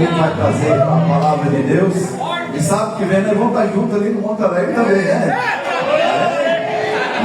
Amorim vai trazer a palavra de Deus. E sábado que vem nós vamos estar juntos ali no Monte Alegre também, né?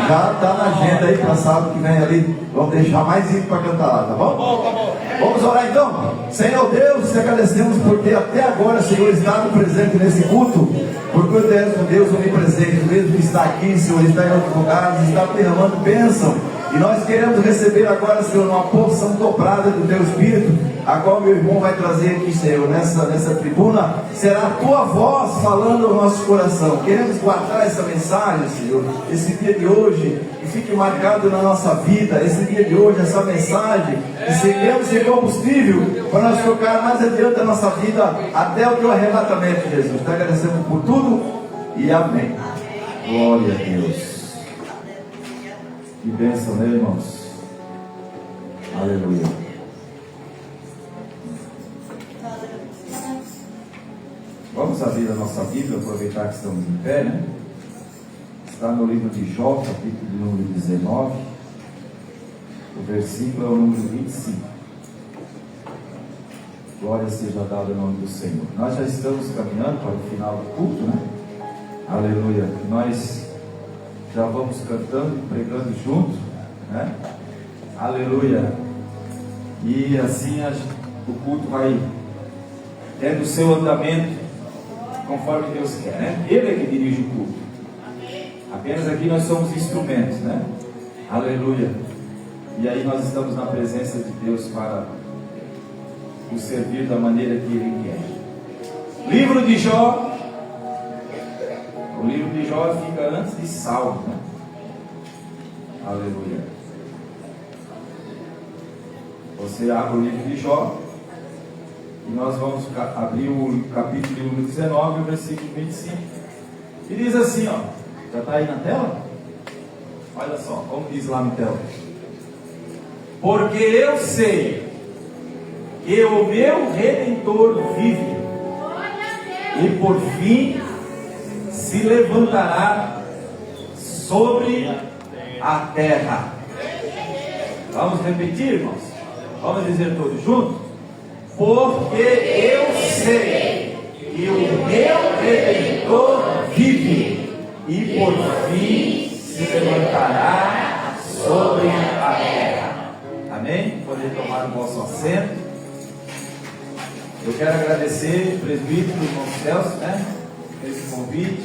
Já está na agenda aí para sábado que vem ali. Vamos deixar mais isso para cantar lá, tá bom? Vamos orar então. Senhor Deus, te agradecemos por ter até agora, Senhor, estado presente nesse culto. Porque tu és um Deus onipresente, mesmo que está aqui, Senhor, está em outros lugares, está derramando bênção. E nós queremos receber agora, Senhor, uma porção dobrada do Teu Espírito, a qual meu irmão vai trazer aqui, Senhor, nessa tribuna. Será a Tua voz falando ao nosso coração. Queremos guardar essa mensagem, Senhor, esse dia de hoje, que fique marcado na nossa vida, esse dia de hoje, essa mensagem, que seremos ser combustível para nós tocar mais adiante a nossa vida, até o Teu arrebatamento, Jesus. Te agradecemos por tudo e amém. Glória a Deus. Que bênção, né, irmãos? Aleluia. Vamos abrir a nossa Bíblia, aproveitar que estamos em pé, né? Está no livro de Jó, capítulo número 19. O versículo é o número 25. Glória seja dada ao nome do Senhor. Nós já estamos caminhando para o final do culto, né? Aleluia. Nós já vamos cantando e pregando junto, né? Aleluia. E assim o culto vai tendo o seu andamento conforme Deus quer, né? Ele é que dirige o culto. Apenas aqui nós somos instrumentos, né? Aleluia. E aí nós estamos na presença de Deus para o servir da maneira que Ele quer. Livro de Jó. O livro de Jó fica antes de Salmo, né? Aleluia. Você abre o livro de Jó e nós vamos abrir o capítulo número 19, o versículo 25. E diz assim, ó. Já está aí na tela? Olha só, como diz lá na tela. Porque eu sei que o meu Redentor vive e por fim se levantará sobre a terra. Vamos repetir, irmãos? Vamos dizer todos juntos? Porque eu sei que o meu Redentor vive e por fim se levantará sobre a terra. Amém? Podem tomar o vosso assento. Eu quero agradecer o presbítero, o irmão Celso, né? Esse convite,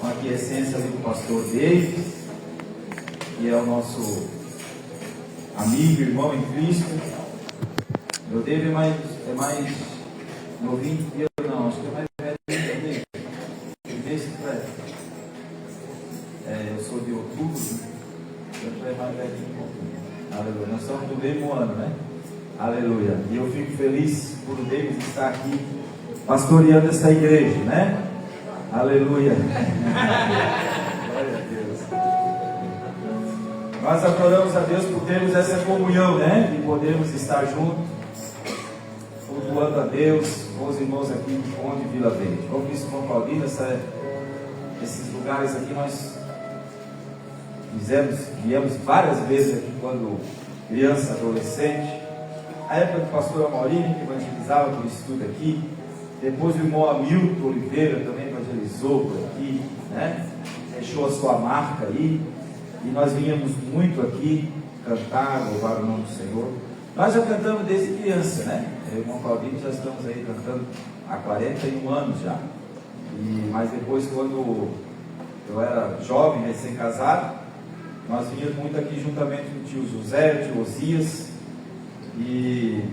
com a aquiescência ali do pastor David, que é o nosso amigo, irmão em Cristo. Meu David é mais novinho que eu, não, acho que é mais velho que eu. Deixa eu sou de outubro, então é mais velho que eu. Aleluia, nós somos do mesmo ano, né? Aleluia, e eu fico feliz por o David estar aqui pastoreando essa igreja, né? Aleluia. Glória a Deus. Nós adoramos a Deus por termos essa comunhão, né? De podermos estar juntos, cultuando a Deus com os irmãos aqui de Conde Vila Verde. Como disse o irmão Paulino, esses lugares aqui nós viemos várias vezes aqui quando criança, adolescente. A época do pastor Amaurinho, que evangelizava por estudo aqui. Depois o irmão Hamilton Oliveira também evangelizou por aqui, né? Deixou a sua marca aí. E nós vínhamos muito aqui cantar, louvar o nome do Senhor. Nós já cantamos desde criança, né? Eu e o irmão Claudinho já estamos aí cantando há 41 anos já. Mas depois, quando eu era jovem, recém-casado, nós vínhamos muito aqui juntamente com o tio José, o tio Osias, e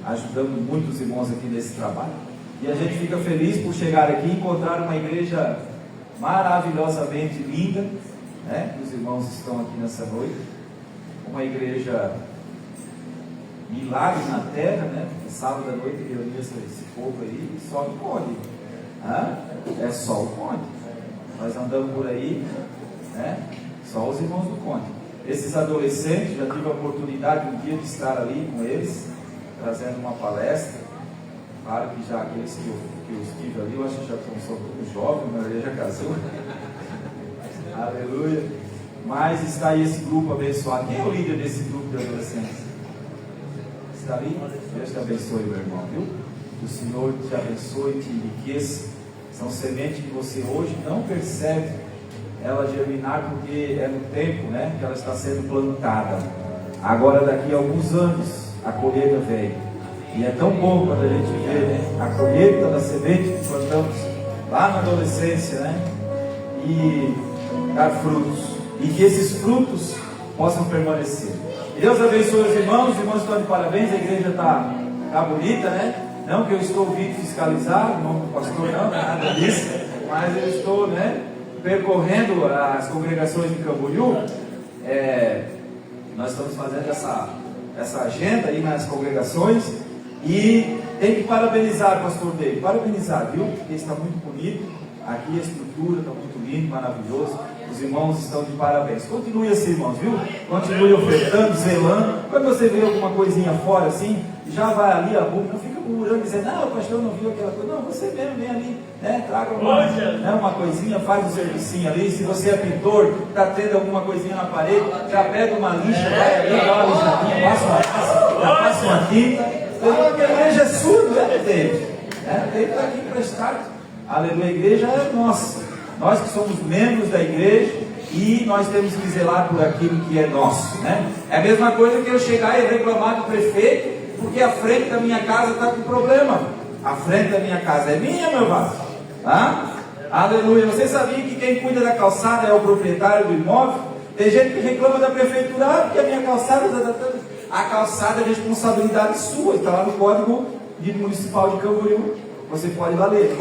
ajudando muitos irmãos aqui nesse trabalho. E a gente fica feliz por chegar aqui e encontrar uma igreja maravilhosamente linda, né? Os irmãos estão aqui nessa noite. Uma igreja milagre na terra, né? Sábado à noite reunia esse povo aí, só o Conde. É só o Conde. Nós andamos por aí, né? Só os irmãos do Conde. Esses adolescentes, já tive a oportunidade um dia de estar ali com eles, trazendo uma palestra. Claro que já aqueles que eu estive ali, eu acho que já são todos jovens, a maioria já casou. Aleluia. Mas está aí esse grupo abençoado. Quem é o líder desse grupo de adolescentes? Está ali? Deus te abençoe, meu irmão, viu? Que o Senhor te abençoe e te enriqueça. São sementes que você hoje não percebe ela germinar, porque é no tempo, né, que ela está sendo plantada. Agora, daqui a alguns anos, a colheita vem. E é tão bom quando a gente vê, né, a colheita da semente que plantamos lá na adolescência, né, e dar frutos. E que esses frutos possam permanecer. E Deus abençoe os irmãos estão de parabéns, a igreja está bonita, né? Não que eu estou vindo fiscalizar, não do pastor, não, nada disso, mas eu estou, né, percorrendo as congregações de Camboriú. Nós estamos fazendo essa agenda aí nas congregações e tem que parabenizar, pastor David, parabenizar, viu? Porque está muito bonito, aqui a estrutura está muito lindo, maravilhoso. Os irmãos estão de parabéns. Continue assim, irmãos, viu? Continue ofertando, zelando. Quando você vê alguma coisinha fora assim, já vai ali, não fica murmurando, dizendo, não, o pastor não viu aquela coisa. Não, você mesmo vem ali, né? Traga uma coisinha, faz um servicinho ali. Se você é pintor, está tendo alguma coisinha na parede, já pega uma lixa, vai ali, dá uma lixadinha, passa uma massa, já passa uma tinta. Porque a igreja é sua, não é dele. Ele está aqui emprestado. Aleluia, a igreja é nossa. Nós que somos membros da igreja e nós temos que zelar por aquilo que é nosso, né? É a mesma coisa que eu chegar e reclamar do prefeito, porque a frente da minha casa está com problema. A frente da minha casa é minha, meu vaso. Tá? Aleluia. Você sabia que quem cuida da calçada é o proprietário do imóvel? Tem gente que reclama da prefeitura, porque a minha calçada a calçada é responsabilidade sua, está lá no Código Municipal de Camboriú. Você pode valer,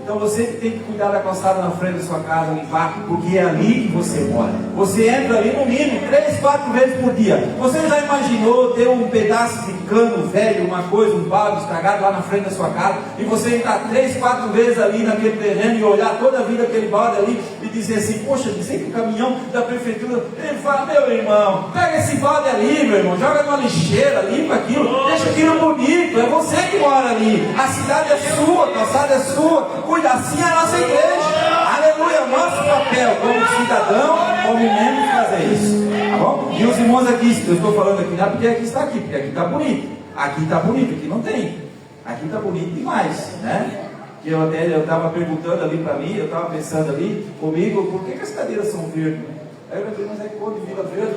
então você que tem que cuidar da calçada na frente da sua casa, limpar, porque é ali que você mora. Você entra ali no mínimo 3, 4 vezes por dia. Você já imaginou ter um pedaço de cano velho, uma coisa, um balde estragado lá na frente da sua casa, e você entrar 3, 4 vezes ali naquele terreno e olhar toda a vida daquele balde ali e dizer assim, poxa, dizem que o caminhão da prefeitura, ele fala, meu irmão, pega esse balde ali, meu irmão, joga numa lixeira, limpa aquilo, deixa aquilo bonito, é você que mora ali, a cidade é sua. A calçada é sua, cuida assim a nossa igreja, aleluia, nosso papel como cidadão, como membro, fazer isso, tá bom? E os irmãos aqui, eu estou falando aqui, não é porque aqui está aqui, porque aqui está bonito, aqui não tem, aqui está bonito demais, né? Que eu estava perguntando ali para mim, eu estava pensando ali comigo, por que as cadeiras são verdes? Aí eu falei, mas é cor de Vila Verde,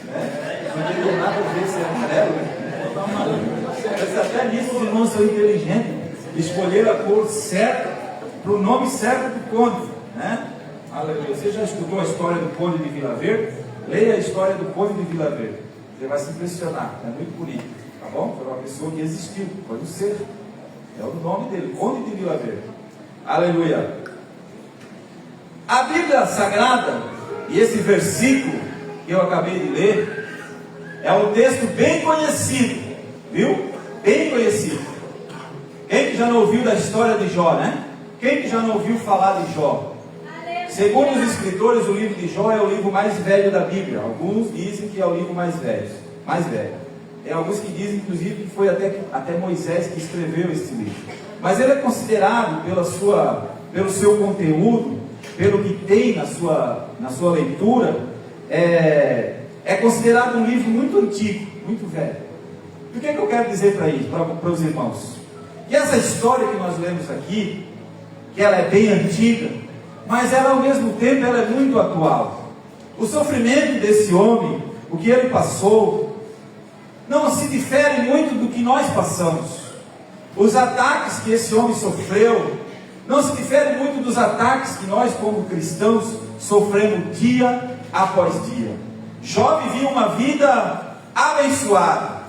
né? Não tem nada a ver se é amarelo, né? Mas até nisso os irmãos são inteligentes. Escolher a cor certa, para o nome certo do conde, né? Aleluia. Você já estudou a história do conde de Vila Verde? Leia a história do conde de Vila Verde. Você vai se impressionar, é muito bonito, tá bom? Foi uma pessoa que existiu, foi do ser. É o nome dele, conde de Vila Verde. Aleluia. A Bíblia Sagrada, e esse versículo que eu acabei de ler, é um texto bem conhecido, viu? Bem conhecido. Quem que já não ouviu da história de Jó, né? Quem que já não ouviu falar de Jó? Segundo os escritores, o livro de Jó é o livro mais velho da Bíblia. Alguns dizem que é o livro mais velho. Tem alguns que dizem, inclusive, que foi até Moisés que escreveu esse livro. Mas ele é considerado pelo seu conteúdo, pelo que tem na sua leitura, é considerado um livro muito antigo, muito velho. E o que eu quero dizer para os irmãos? Que essa história que nós lemos aqui, que ela é bem antiga, mas ela ao mesmo tempo ela é muito atual. O sofrimento desse homem, o que ele passou, não se difere muito do que nós passamos. Os ataques que esse homem sofreu, não se difere muito dos ataques que nós como cristãos sofremos dia após dia. Jó vivia uma vida abençoada.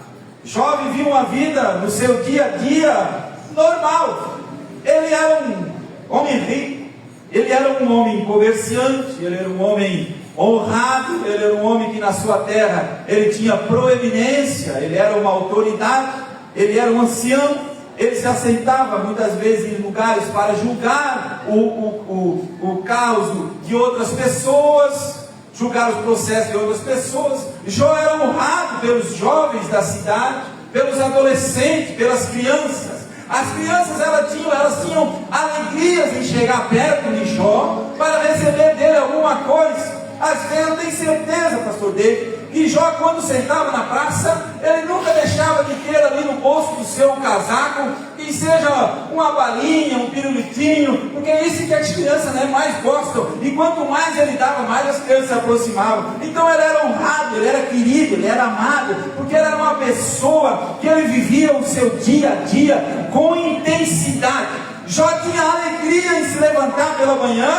Jó vivia uma vida no seu dia a dia normal. Ele era um homem rico, ele era um homem comerciante, ele era um homem honrado, ele era um homem que na sua terra ele tinha proeminência, ele era uma autoridade, ele era um ancião, ele se assentava muitas vezes em lugares para julgar o caos de outras pessoas, julgar os processos de outras pessoas. Jó era honrado pelos jovens da cidade, pelos adolescentes, pelas crianças. As crianças elas tinham alegrias em chegar perto de Jó para receber dele alguma coisa. Às vezes eu tenho certeza, pastor David, E Jó, quando sentava na praça, ele nunca deixava de ter ali no bolso do seu casaco, que seja uma balinha, um pirulitinho, porque é isso que as crianças, né, mais gostam. E quanto mais ele dava, mais as crianças se aproximavam. Então ele era honrado, ele era querido, ele era amado, porque ele era uma pessoa que ele vivia o seu dia a dia com intensidade. Jó tinha alegria em se levantar pela manhã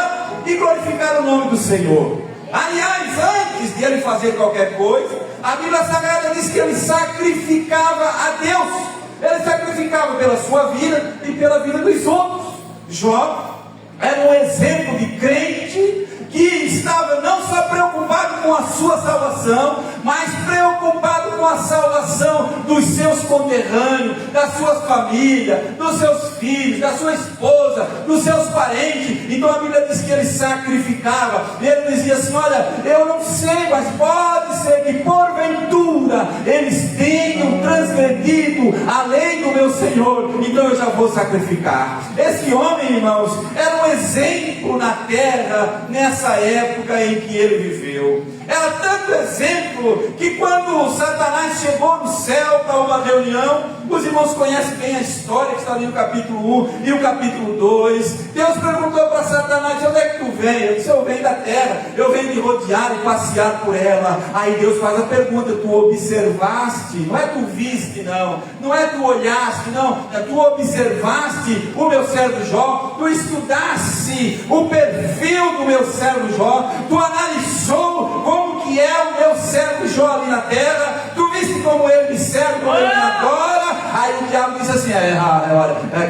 e glorificar o nome do Senhor. Aliás, antes de ele fazer qualquer coisa, a Bíblia Sagrada diz que ele sacrificava a Deus. Ele sacrificava pela sua vida e pela vida dos outros. Jó era um exemplo de crente que estava não só preocupado com a sua salvação, mas preocupado com a salvação dos seus conterrâneos, das suas famílias, dos seus filhos, da sua esposa, dos seus parentes. Então a Bíblia diz que ele sacrificava. Ele dizia assim: olha, eu não sei, mas pode ser que porventura eles tenham transgredido a lei do meu Senhor, então eu já vou sacrificar. Esse homem, irmãos, era um exemplo na terra, nessa época em que ele viveu. Era tanto exemplo que quando Satanás chegou no céu para uma reunião, os irmãos conhecem bem a história que está ali no capítulo 1 e o capítulo 2. Deus perguntou para Satanás: onde é que tu vem? Ele disse: eu venho da terra, eu venho de rodear e passear por ela. Aí Deus faz a pergunta: tu observaste? Não é tu viste, não é tu olhaste, não, é tu observaste o meu servo Jó, tu estudaste o perfil do meu servo Jó, tu analisou como que é o meu servo Jó ali na terra, tu viste como ele me serve, como ele me adora. Aí o diabo disse assim: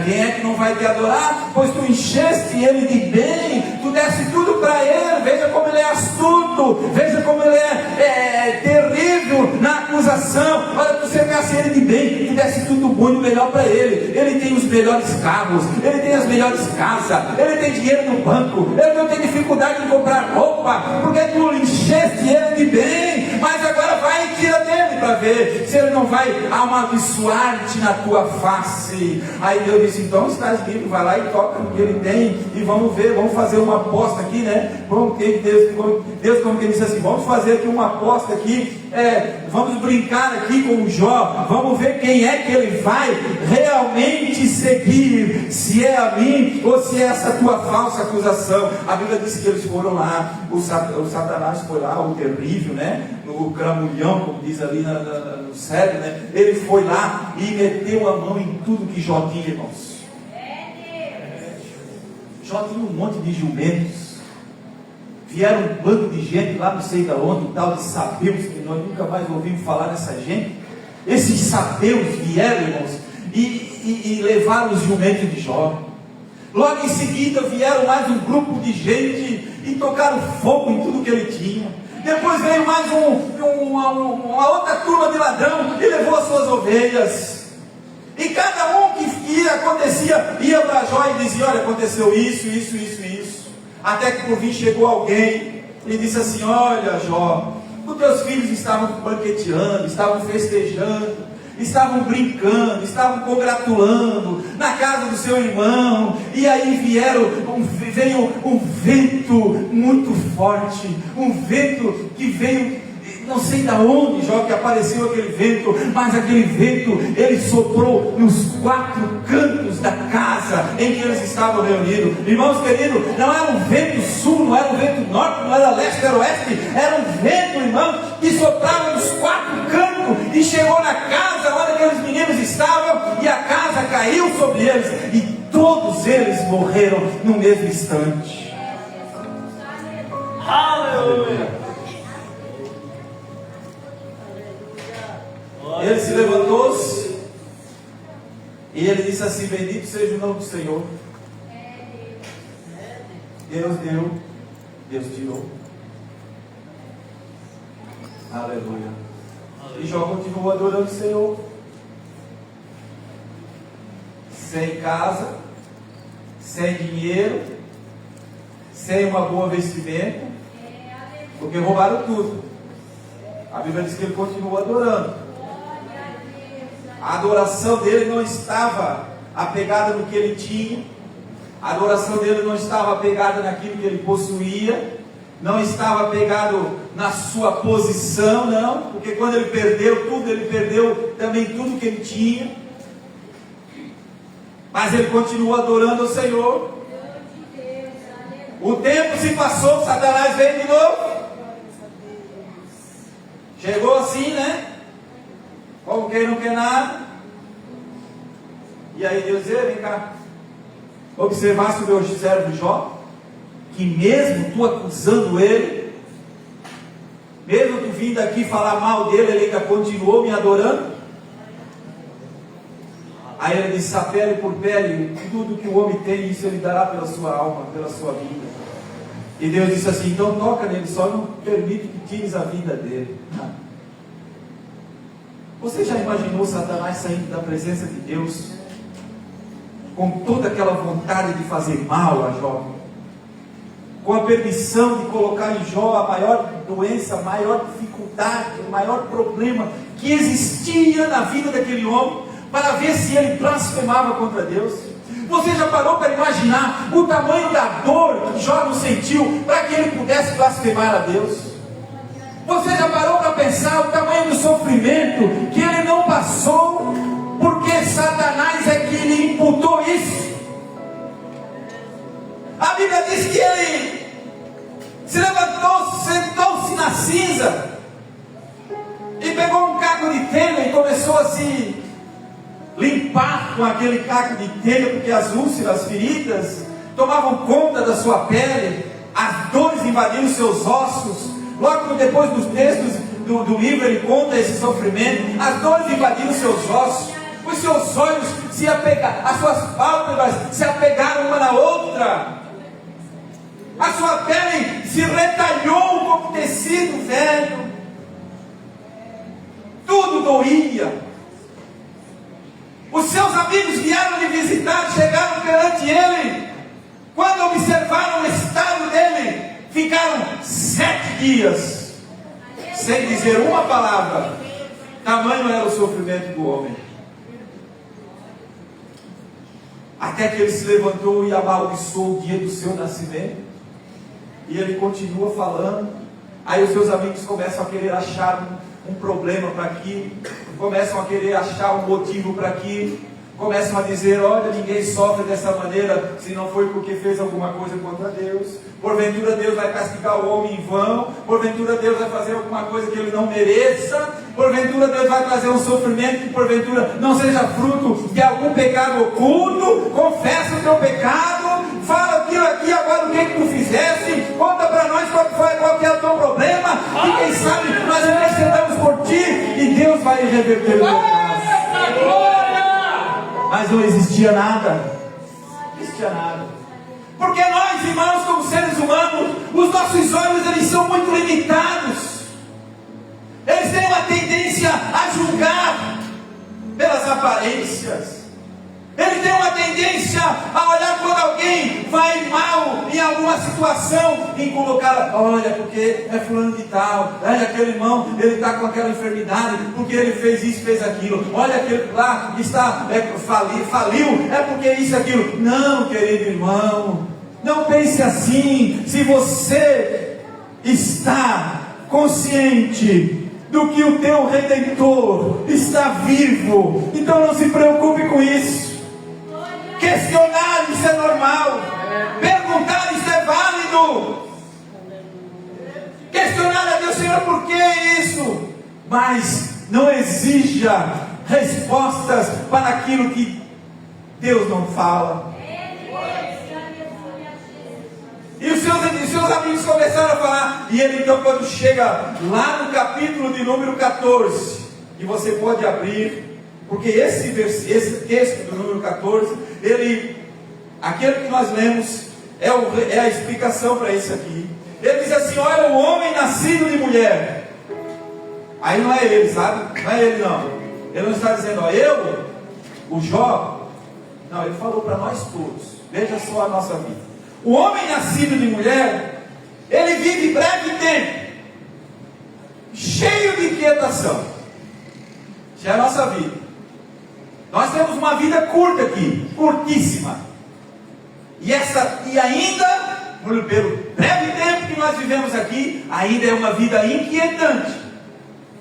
quem é que não vai te adorar? Pois tu encheste ele de bem, tu deste tudo para ele. Veja como ele é astuto, veja como ele é terrível na acusação. Olha, tu cercaste ele de bem, tu deste tudo bom e o melhor para ele. Ele tem os melhores carros, ele tem as melhores casas, ele tem dinheiro no banco, ele não tem dificuldade de comprar roupa, porque tu encheste ele de bem. Mas agora vai e tira dele para ver se ele não vai amaldiçoar-te na tua face. Aí Deus disse: então estás livre, vai lá e toca no que ele tem, e vamos ver, vamos fazer uma aposta aqui, né? Deus como que disse assim: vamos fazer aqui uma aposta aqui, vamos brincar aqui com o Jó, vamos ver quem é que ele vai realmente seguir, se é a mim ou se é essa tua falsa acusação. A Bíblia diz que eles foram lá, o Satanás foi lá, o terrível, né? No cramulhão, como diz ali no cérebro, né? Ele foi lá e meteu a mão em tudo que Jó tinha, irmãos. Jó tinha um monte de jumentos. Vieram um bando de gente lá, não sei de onde, um tal de sabeus, que nós nunca mais ouvimos falar dessa gente. Esses sabeus vieram, irmãos, e levaram os jumentos de Jó. Logo em seguida vieram mais um grupo de gente e tocaram fogo em tudo que ele tinha. Depois veio mais uma outra turma de ladrão e levou as suas ovelhas. E cada um que acontecia ia para Jó e dizia: olha, aconteceu isso. Até que por fim chegou alguém e disse assim: olha, Jó, os teus filhos estavam banqueteando, estavam festejando, estavam brincando, estavam congratulando na casa do seu irmão, e aí veio um vento muito forte, um vento que veio, não sei de onde, Jó, que apareceu aquele vento, mas aquele vento, ele soprou nos 4 cantos da casa em que eles estavam reunidos. Irmãos queridos, não era um vento sul, não era um vento norte, não era leste, era oeste, era um vento, irmão, que soprava nos 4 cantos e chegou na casa onde aqueles meninos estavam, e a casa caiu sobre eles, e todos eles morreram no mesmo instante. Aleluia! Ele se levantou-se e ele disse assim: bendito seja o nome do Senhor. Deus deu, Deus tirou. Aleluia. E Jó continuou adorando o Senhor, sem casa, sem dinheiro, sem uma boa vestimenta, porque roubaram tudo. A Bíblia diz que ele continuou adorando. A adoração dele não estava apegada no que ele tinha, a adoração dele não estava apegada naquilo que ele possuía, não estava pegado na sua posição, não, porque quando ele perdeu tudo, ele perdeu também tudo que ele tinha, mas ele continuou adorando o Senhor. O tempo se passou, Satanás veio de novo, chegou assim, né, como quem não quer nada, e aí Deus disse: vem cá, observaste o meu servo Jó, que mesmo tu acusando ele, mesmo tu vindo aqui falar mal dele, ele ainda continuou me adorando? Aí ele disse: a pele por pele, tudo que o homem tem, isso ele dará pela sua alma, pela sua vida. E Deus disse assim: então toca nele, só não permite que tires a vida dele. Não. Você já imaginou Satanás saindo da presença de Deus com toda aquela vontade de fazer mal a Jó, com a permissão de colocar em Jó a maior doença, a maior dificuldade, o maior problema que existia na vida daquele homem, para ver se ele blasfemava contra Deus? Você já parou para imaginar o tamanho da dor que Jó não sentiu para que ele pudesse blasfemar a Deus? Você já parou para pensar o tamanho do sofrimento que ele não passou, porque Satanás é que lhe imputou isso? A Bíblia diz que ele se levantou, sentou-se na cinza e pegou um caco de telha e começou a se limpar com aquele caco de telha, porque as úlceras, as feridas tomavam conta da sua pele, as dores invadiram seus ossos. Logo depois dos textos do livro ele conta esse sofrimento. As dores invadiram seus ossos, os seus olhos se apegaram, as suas pálpebras se apegaram uma na outra, a sua pele se retalhou como tecido velho, tudo doía. Os seus amigos vieram lhe visitar, chegaram perante ele. Quando observaram o estado dele, ficaram 7 dias sem dizer uma palavra. Tamanho era o sofrimento do homem. Até que ele se levantou e amaldiçoou o dia do seu nascimento. E ele continua falando. Aí os seus amigos começam a querer achar um problema para aquilo, começam a querer achar um motivo para aquilo, começam a dizer: olha, ninguém sofre dessa maneira se não foi porque fez alguma coisa contra Deus. Porventura Deus vai castigar o homem em vão, porventura Deus vai fazer alguma coisa que ele não mereça, porventura Deus vai trazer um sofrimento que porventura não seja fruto de algum pecado oculto. Confessa o teu pecado, fala aquilo aqui agora, o que tu fizeste, conta para nós qual que é o teu problema, e quem sabe nós intercedamos por ti e Deus vai reverter o teu caso. Mas não existia nada, não existia nada. Porque nós, irmãos, como seres humanos, os nossos olhos eles são muito limitados. Eles têm uma tendência a julgar pelas aparências. Ele tem uma tendência a olhar quando alguém vai mal em alguma situação, em colocar: olha, porque é fulano de tal, olha aquele irmão, ele está com aquela enfermidade, porque ele fez isso, fez aquilo, olha aquele lá está faliu, é porque isso, aquilo. Não, querido irmão, não pense assim. Se você está consciente do que o teu Redentor está vivo, então não se preocupe com isso. Questionar isso é normal, perguntar isso é válido, questionar a Deus: Senhor, por que isso? Mas não exija respostas para aquilo que Deus não fala. E os seus amigos começaram a falar. E ele então, quando chega lá no capítulo de número 14, e você pode abrir, porque esse texto do número 14, aquele que nós lemos, é a explicação para isso aqui. Ele diz assim: olha, o homem nascido de mulher. Aí não é ele, sabe? Não é ele não. Ele não está dizendo: ó, eu, o Jó. Não, ele falou para nós todos. Veja só a nossa vida. O homem nascido de mulher, ele vive breve tempo, cheio de inquietação. Já é a nossa vida. Nós temos uma vida curta aqui, curtíssima. E ainda pelo breve tempo que nós vivemos aqui, ainda é uma vida inquietante.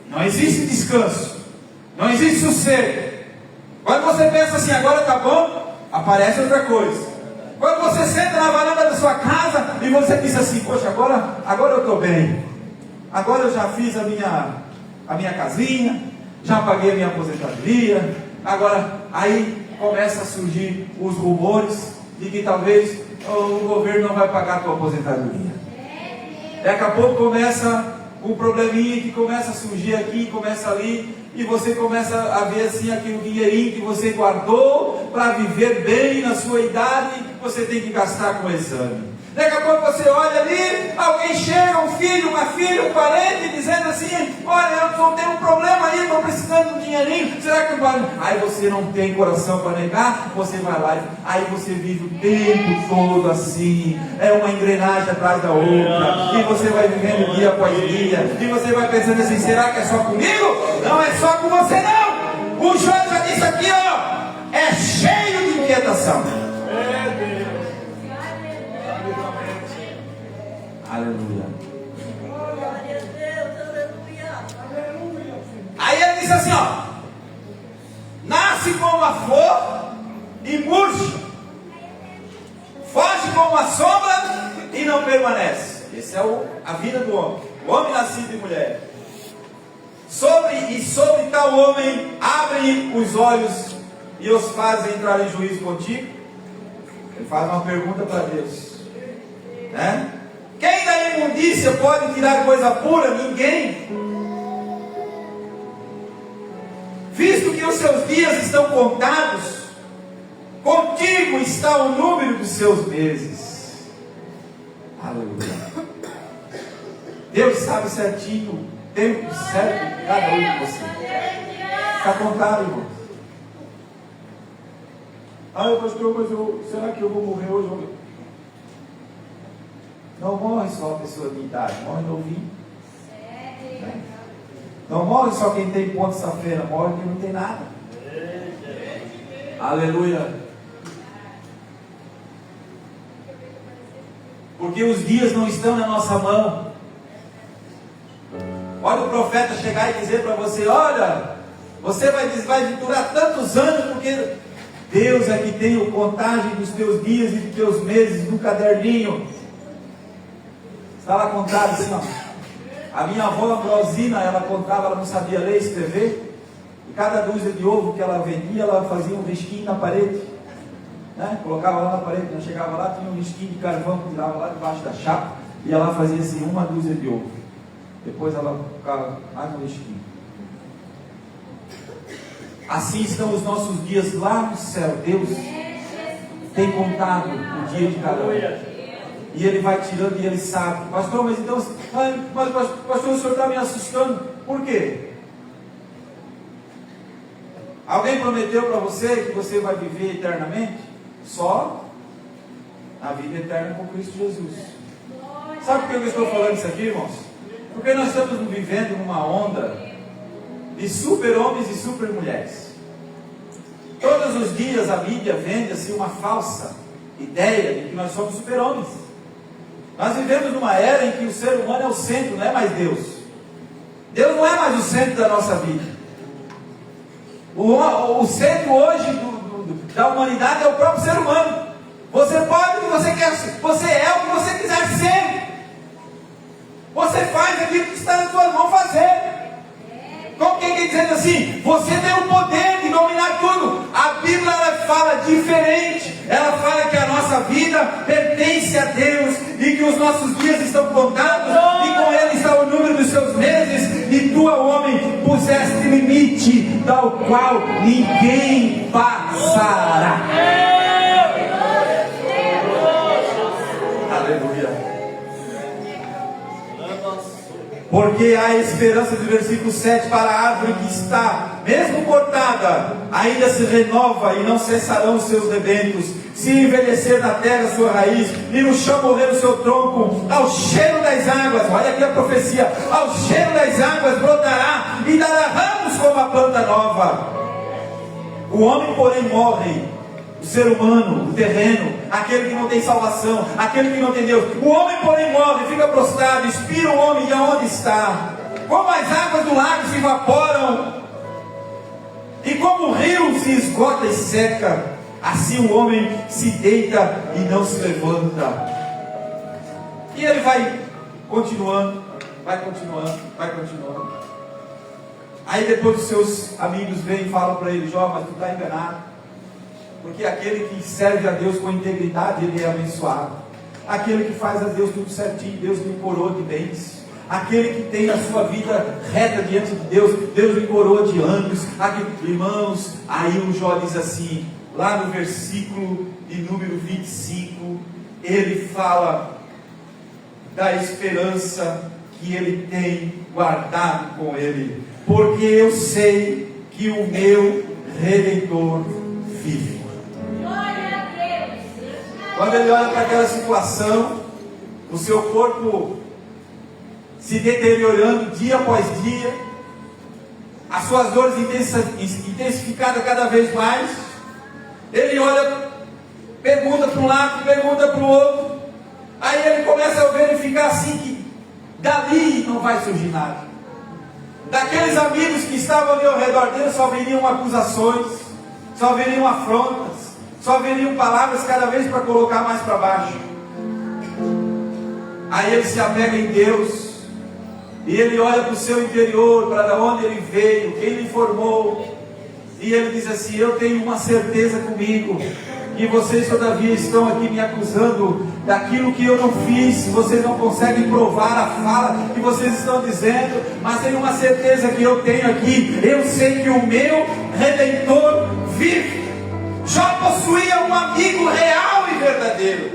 Não existe descanso, não existe sossego. Quando você pensa assim, agora está bom, aparece outra coisa. Quando você senta na varanda da sua casa e você diz assim, poxa, agora eu estou bem, agora eu já fiz a minha casinha, já paguei a minha aposentadoria, agora aí começa a surgir os rumores de que talvez o governo não vai pagar a tua aposentadoria. Daqui a pouco começa um probleminha que começa a surgir aqui, começa ali, e você começa a ver assim aquele dinheirinho que você guardou para viver bem na sua idade, você tem que gastar com o exame. Daqui a pouco você olha ali, alguém chega, um filho, uma filha, um parente, dizendo assim, olha, eu estou tendo um problema aí, estou precisando de um dinheirinho, será que eu vou? Aí você não tem coração para negar, você vai lá, aí você vive o tempo todo assim, é uma engrenagem atrás da outra, e você vai vivendo dia após dia, e você vai pensando assim, será que é só comigo? Não é só com você não, o João já disse aqui, ó, é cheio de inquietação. Aleluia. Glória a Deus, aleluia. Aí ele diz assim, ó, nasce como a flor e murcha, foge como a sombra e não permanece. Essa é a vida do homem. O homem nascido de mulher. Sobre tal homem abre os olhos e os faz entrar em juízo contigo. Ele faz uma pergunta para Deus, né? Quem da imundícia pode tirar coisa pura? Ninguém. Visto que os seus dias estão contados, contigo está o número dos seus meses. Aleluia. Deus sabe certinho o tempo certo de cada um de vocês. Está contado, irmão. Pastor, mas será que eu vou morrer hoje? Não morre só a pessoa de idade, morre novinho. Né? Não morre só quem tem ponto de safena, morre quem não tem nada. Aleluia. Porque os dias não estão na nossa mão. Olha o profeta chegar e dizer para você, olha, você vai durar tantos anos, porque Deus é que tem a contagem dos teus dias e dos teus meses no caderninho. Está lá contado assim, ó. A minha avó Ambrosina, ela contava, ela não sabia ler e escrever, e cada dúzia de ovo que ela vendia, ela fazia um risquinho na parede, né? Colocava lá na parede, quando chegava lá, tinha um risquinho de carvão que tirava lá debaixo da chapa, e ela fazia assim, uma dúzia de ovo. Depois ela colocava mais um risquinho. Assim estão os nossos dias lá no céu. Deus tem contado o dia de cada um. E Ele vai tirando e Ele sabe. Pastor, mas então, pastor, o senhor está me assustando. Por quê? Alguém prometeu para você que você vai viver eternamente? Só a vida eterna com Cristo Jesus. Sabe por que eu estou falando isso aqui, irmãos? Porque nós estamos vivendo numa onda de super-homens e super-mulheres. Todos os dias a mídia vende assim uma falsa ideia de que nós somos super-homens. Nós vivemos numa era em que o ser humano é o centro, não é mais Deus. Deus não é mais o centro da nossa vida. O centro hoje da humanidade é o próprio ser humano. Você pode o que você quer ser, você é o que você quiser ser. Você faz aquilo que está na sua mão fazer. Como quem quer dizendo assim, você tem o poder de dominar tudo. A Bíblia ela fala diferente. Ela fala que a nossa vida pertence a Deus e que os nossos dias estão contados e com Ele está o número dos seus meses. E tu, ao homem, puseste limite, tal qual ninguém passará. Aleluia. Porque há esperança, do versículo 7, para a árvore que está, mesmo cortada, ainda se renova e não cessarão os seus rebentos. Se envelhecer na terra sua raiz, e no chão morrer o seu tronco, ao cheiro das águas, olha aqui a profecia, ao cheiro das águas brotará, e dará ramos como a planta nova. O homem, porém, morre, o ser humano, o terreno, aquele que não tem salvação, aquele que não tem Deus. O homem, porém, morre, fica prostrado, expira o homem de onde está. Como as águas do lago se evaporam, e como o rio se esgota e seca, assim o homem se deita e não se levanta. E ele vai continuando, vai continuando, vai continuando. Aí depois os seus amigos vêm e falam para ele: Jó, mas tu está enganado, porque aquele que serve a Deus com integridade, ele é abençoado. Aquele que faz a Deus tudo certinho, Deus lhe coroa de bens. Aquele que tem a sua vida reta diante de Deus, Deus lhe coroa de anos. Irmãos, aí o Jó diz assim, lá no versículo de número 25, ele fala da esperança que ele tem guardado com ele, porque eu sei que o meu Redentor vive. Quando ele olha para aquela situação, o seu corpo se deteriorando dia após dia, as suas dores intensificadas cada vez mais, ele olha, pergunta para um lado, pergunta para o outro, aí ele começa a verificar assim que dali não vai surgir nada. Daqueles amigos que estavam ali ao redor dele só viriam acusações, só viriam afrontas, só viriam palavras cada vez para colocar mais para baixo. Aí ele se apega em Deus, e ele olha para o seu interior, para onde ele veio, quem lhe formou, e ele diz assim: eu tenho uma certeza comigo, que vocês todavia estão aqui me acusando daquilo que eu não fiz. Vocês não conseguem provar a fala que vocês estão dizendo, mas tem uma certeza que eu tenho aqui: eu sei que o meu Redentor vive. Jó possuía um amigo real e verdadeiro,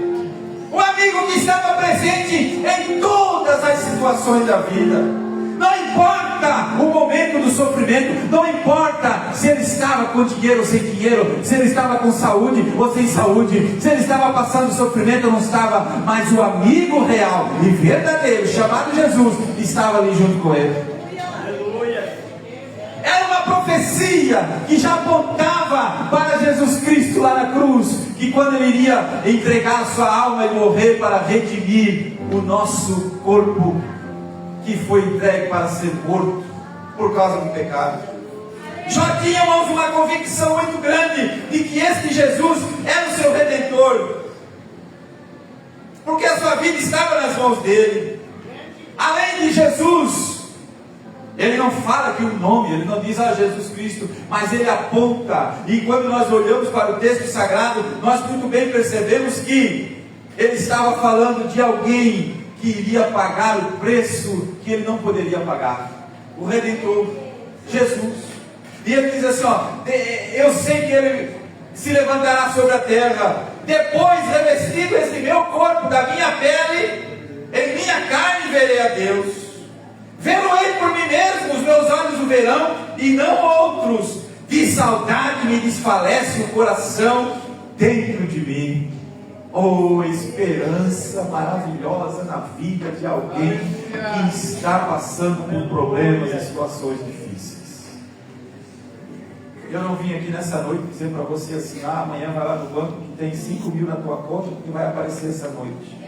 um amigo que estava presente em todas as situações da vida. Não importa o momento do sofrimento, não importa se ele estava com dinheiro ou sem dinheiro, se ele estava com saúde ou sem saúde, se ele estava passando sofrimento ou não estava, mas o amigo real e verdadeiro, chamado Jesus, estava ali junto com ele. Aleluia. Era uma profecia que já apontava para Jesus Cristo lá na cruz, que quando ele iria entregar a sua alma e morrer para redimir o nosso corpo, que foi entregue para ser morto por causa do pecado. Jó tinha, irmãos, uma convicção muito grande de que este Jesus era o seu Redentor, porque a sua vida estava nas mãos dele. Além de Jesus, ele não fala aqui o nome, ele não diz Jesus Cristo, mas ele aponta, e quando nós olhamos para o texto sagrado, nós muito bem percebemos que ele estava falando de alguém que iria pagar o preço que ele não poderia pagar, o Redentor, Jesus. E ele diz assim: eu sei que ele se levantará sobre a terra, depois revestido esse meu corpo da minha pele, em minha carne verei a Deus. Vê-lo-ei por mim mesmo, os meus olhos o verão, e não outros. De saudade me desfalece o coração dentro de mim. Oh, esperança maravilhosa na vida de alguém que está passando por problemas e situações difíceis. Eu não vim aqui nessa noite dizer para você assim: amanhã vai lá no banco que tem 5 mil na tua conta que vai aparecer essa noite.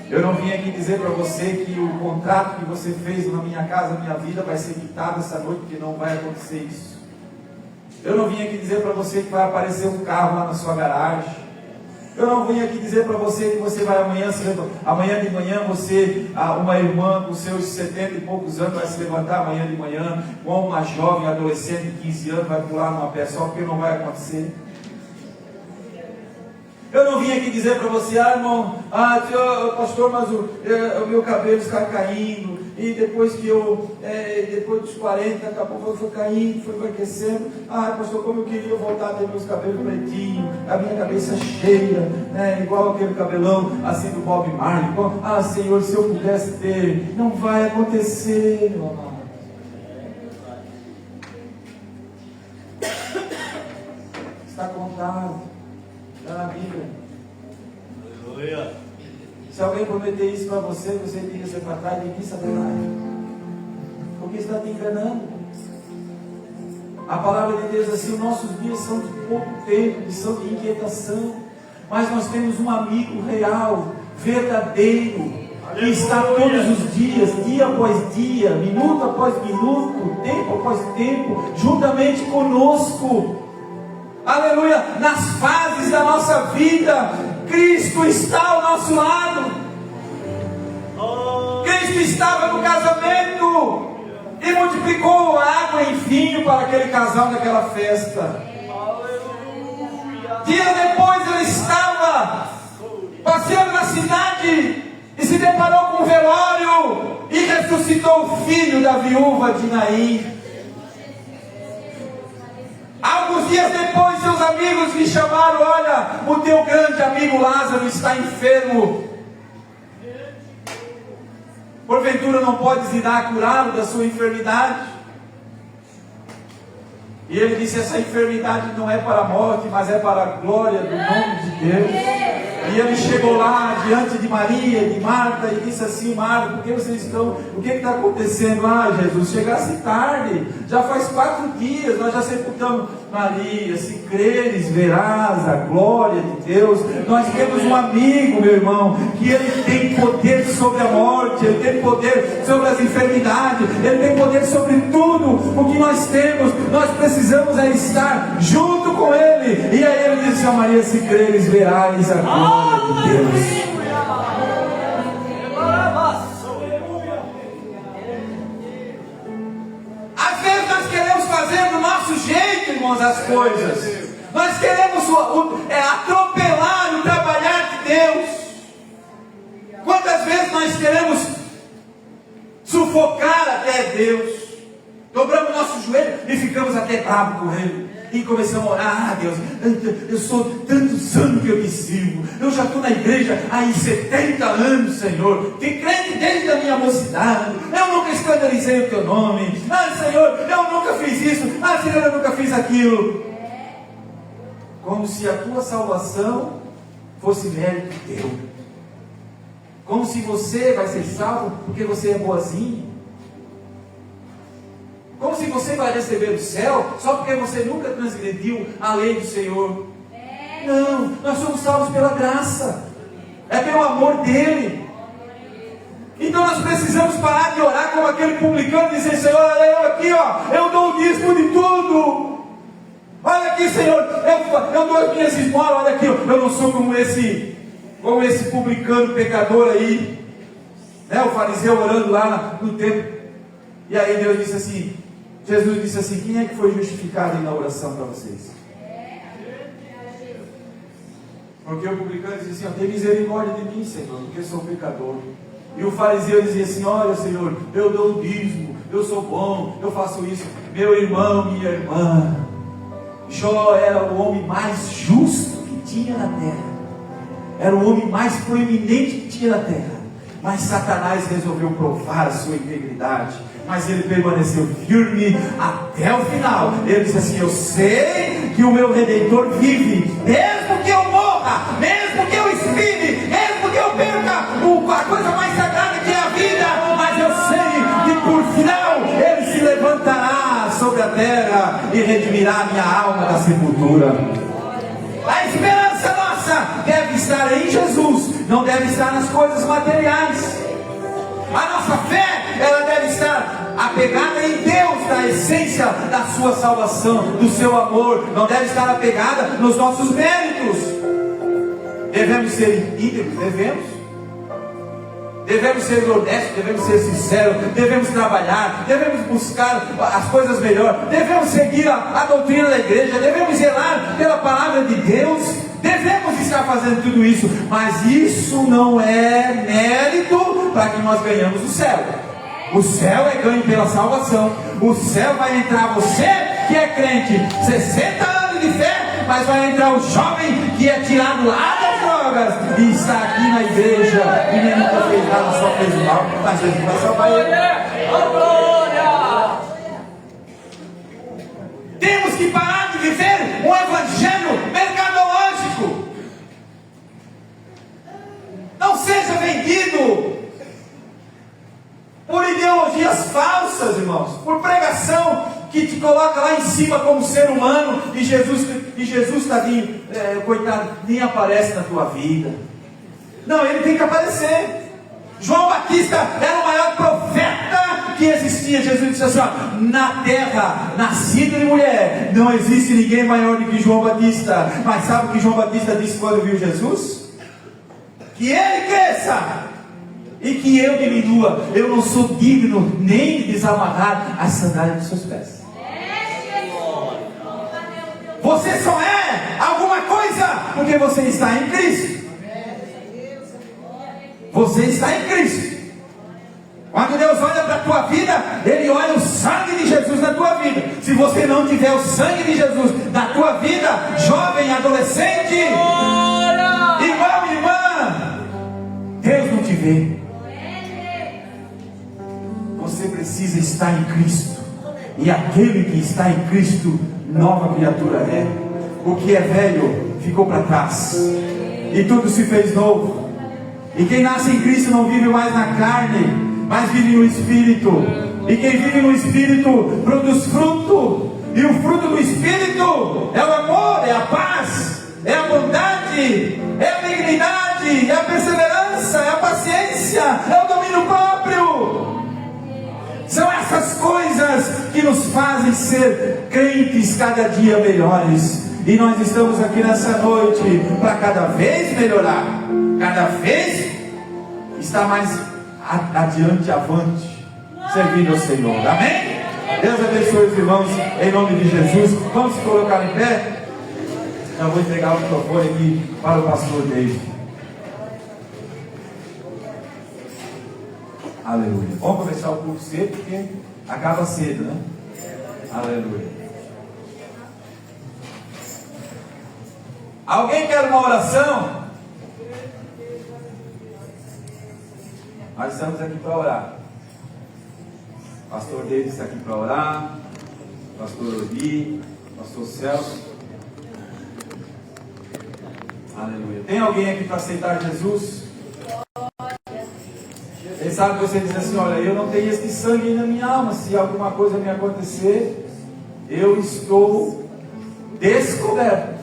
Eu não vim aqui dizer para você que o contrato que você fez na minha casa, minha vida, vai ser quitado essa noite, porque não vai acontecer isso. Eu não vim aqui dizer para você que vai aparecer um carro lá na sua garagem. Eu não vim aqui dizer para você que você vai amanhã de manhã você, uma irmã com seus 70 e poucos anos, vai se levantar amanhã de manhã, ou uma jovem adolescente de 15 anos vai pular numa pé só, porque não vai acontecer. Eu não vim aqui dizer para você: irmão, pastor, mas o meu cabelo está caindo, e depois dos 40, acabou, foi caindo, foi embranquecendo. Pastor, como eu queria voltar a ter meus cabelos pretinhos, a minha cabeça cheia, né, igual aquele cabelão assim do Bob Marley. Senhor, se eu pudesse ter. Não vai acontecer, meu amado. Está contado. Está na Bíblia. Aleluia. Se alguém prometer isso para você, você diga ser para trás de mim, Satanás, porque está te enganando. A palavra de Deus diz assim: os nossos dias são de pouco tempo, são de inquietação, mas nós temos um amigo real, verdadeiro, que está todos os dias, dia após dia, minuto após minuto, tempo após tempo, juntamente conosco. Aleluia! Nas fases da nossa vida, Cristo está ao nosso lado. Cristo estava no casamento e multiplicou água em vinho para aquele casal naquela festa. Dia depois ele estava passeando na cidade e se deparou com um velório e ressuscitou o filho da viúva de Naim. Alguns dias depois, seus amigos lhe chamaram: olha, o teu grande amigo Lázaro está enfermo. Porventura não podes ir lá curá-lo da sua enfermidade? E ele disse: essa enfermidade não é para a morte, mas é para a glória do nome de Deus. E ele chegou lá diante de Maria, de Marta, e disse assim: Marta, por que vocês estão, o que está acontecendo? Ah, Jesus, chegasse tarde, já faz 4 dias, nós já sepultamos. Maria, se creres, verás a glória de Deus. Nós temos um amigo, meu irmão, que ele tem poder sobre a morte, ele tem poder sobre as enfermidades, ele tem poder sobre tudo o que nós temos. Nós precisamos é estar junto com ele. E aí ele disse a Maria: se creres, verás a glória de Deus. Às vezes nós queremos fazer do nosso jeito, irmãos, as coisas. Nós queremos atropelar o trabalhar de Deus. Quantas vezes nós queremos sufocar até Deus? Dobramos nosso joelho e ficamos até bravos com Ele. E começamos a orar: ah, Deus, eu sou tantos anos que eu te sirvo, eu já estou na igreja há 70 anos, Senhor, que crente desde a minha mocidade, eu nunca escandalizei o teu nome, ah, Senhor, eu nunca fiz isso, ah, Senhor, eu nunca fiz aquilo. Como se a tua salvação fosse mérito teu, como se você vai ser salvo porque você é boazinho, como se você vai receber o céu só porque você nunca transgrediu a lei do Senhor. Não, nós somos salvos pela graça, é pelo amor dele. Então nós precisamos parar de orar como aquele publicano e dizer: Senhor, olha eu aqui, ó, eu dou o dízimo de tudo. Olha aqui, Senhor, eu dou as minhas esmolas. Olha aqui, eu não sou como esse publicano pecador aí, né? O fariseu orando lá no templo. E aí Deus disse assim, Jesus disse assim: quem é que foi justificado na oração para vocês? Porque o publicano dizia assim: tem misericórdia de mim, Senhor, porque sou pecador. E o fariseu dizia assim: olha, Senhor, eu dou o dízimo, eu sou bom, eu faço isso. Meu irmão, minha irmã, Jó era o homem mais justo que tinha na terra, era o homem mais proeminente que tinha na terra, mas Satanás resolveu provar a sua integridade, mas ele permaneceu firme até o final. Ele disse assim: eu sei que o meu Redentor vive, mesmo que eu morra, mesmo que eu expire, mesmo que eu perca a coisa mais sagrada que é a vida, mas eu sei que por final ele se levantará sobre a terra e redimirá a minha alma da sepultura. A esperança nossa deve estar em Jesus, não deve estar nas coisas materiais. A nossa fé, ela deve estar apegada em Deus, na essência da sua salvação, do seu amor. Não deve estar apegada nos nossos méritos. Devemos ser íntegros, devemos ser honestos, devemos ser sinceros, devemos trabalhar, devemos buscar as coisas melhores, devemos seguir a doutrina da igreja, devemos zelar pela palavra de Deus, devemos estar fazendo tudo isso, mas isso não é mérito para que nós ganhemos o céu. O céu é ganho pela salvação. O céu vai entrar você que é crente, 60 anos de fé, mas vai entrar o jovem que é tirado lá das drogas e está aqui na igreja e nem nunca fez nada, só fez mal, mas Jesus vai salvar ele. Temos que parar de viver um evangelho mercadológico. Não seja vendido por ideologias falsas, irmãos, por pregação que te coloca lá em cima como ser humano, e Jesus tadinho, coitado, nem aparece na tua vida. Não, ele tem que aparecer. João Batista era o maior profeta que existia. Jesus disse assim, ó, na terra, nascido de mulher, não existe ninguém maior do que João Batista. Mas sabe o que João Batista disse quando viu Jesus? Que ele cresça e que eu diminua. Eu não sou digno nem de desamarrar as sandálias dos seus pés. Você só é alguma coisa porque você está em Cristo. Você está em Cristo. Quando Deus olha para a tua vida, Ele olha o sangue de Jesus na tua vida. Se você não tiver o sangue de Jesus na tua vida, jovem, adolescente, irmão, irmã, Deus não te vê. Você precisa estar em Cristo. E aquele que está em Cristo, nova criatura é. O que é velho ficou para trás e tudo se fez novo. E quem nasce em Cristo não vive mais na carne, mas vive no Espírito. E quem vive no Espírito produz fruto. E o fruto do Espírito é o amor, é a paz, é a bondade, é a benignidade, é a perseverança, é a paciência, é o domínio próprio. São essas coisas que nos fazem ser crentes cada dia melhores. E nós estamos aqui nessa noite para cada vez melhorar, cada vez estar mais adiante, avante, servindo ao Senhor. Amém? Deus abençoe os irmãos em nome de Jesus. Vamos se colocar em pé. Eu vou entregar o microfone aqui para o pastor David. Aleluia. Vamos começar o culto cedo porque acaba cedo, né? Aleluia. Alguém quer uma oração? Nós estamos aqui para orar. Pastor David está aqui para orar. Pastor Odi, Pastor Celso. Aleluia. Tem alguém aqui para aceitar Jesus? Quem sabe você diz assim, olha, eu não tenho esse sangue na minha alma. Se alguma coisa me acontecer, eu estou descoberto.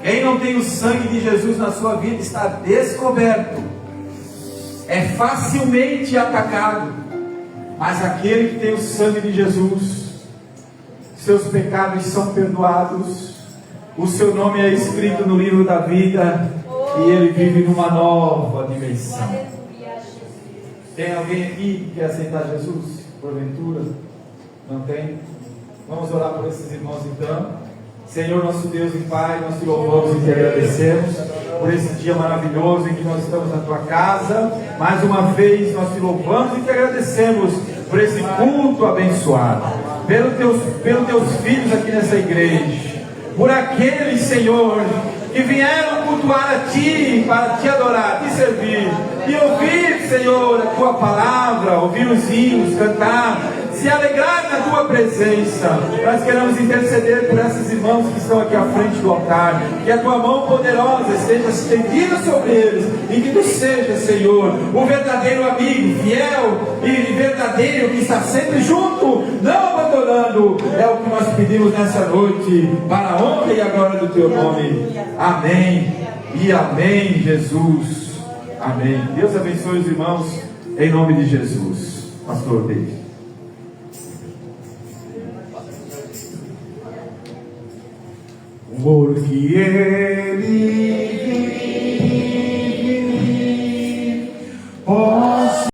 Quem não tem o sangue de Jesus na sua vida está descoberto. É facilmente atacado. Mas aquele que tem o sangue de Jesus, seus pecados são perdoados. O seu nome é escrito no livro da vida. E ele vive numa nova dimensão. Tem alguém aqui que quer aceitar Jesus? Porventura? Não tem? Vamos orar por esses irmãos então. Senhor nosso Deus e Pai, nós te louvamos e te agradecemos por esse dia maravilhoso em que nós estamos na tua casa. Mais uma vez nós te louvamos e te agradecemos por esse culto abençoado, pelos teus filhos aqui nessa igreja, por aqueles, Senhor, que vieram cultuar a Ti, para Te adorar, Te servir e ouvir, Senhor, a Tua palavra, ouvir os hinos, cantar, se alegrar na Tua presença. Nós queremos interceder por esses irmãos que estão aqui à frente do altar, que a Tua mão poderosa esteja estendida sobre eles, e que Tu seja, Senhor, o verdadeiro amigo, fiel e verdadeiro, que está sempre junto, não abandonando. É o que nós pedimos nessa noite, para a honra e a glória do Teu nome. Amém e amém, Jesus. Amém. Deus abençoe os irmãos em nome de Jesus. Pastor David. Porque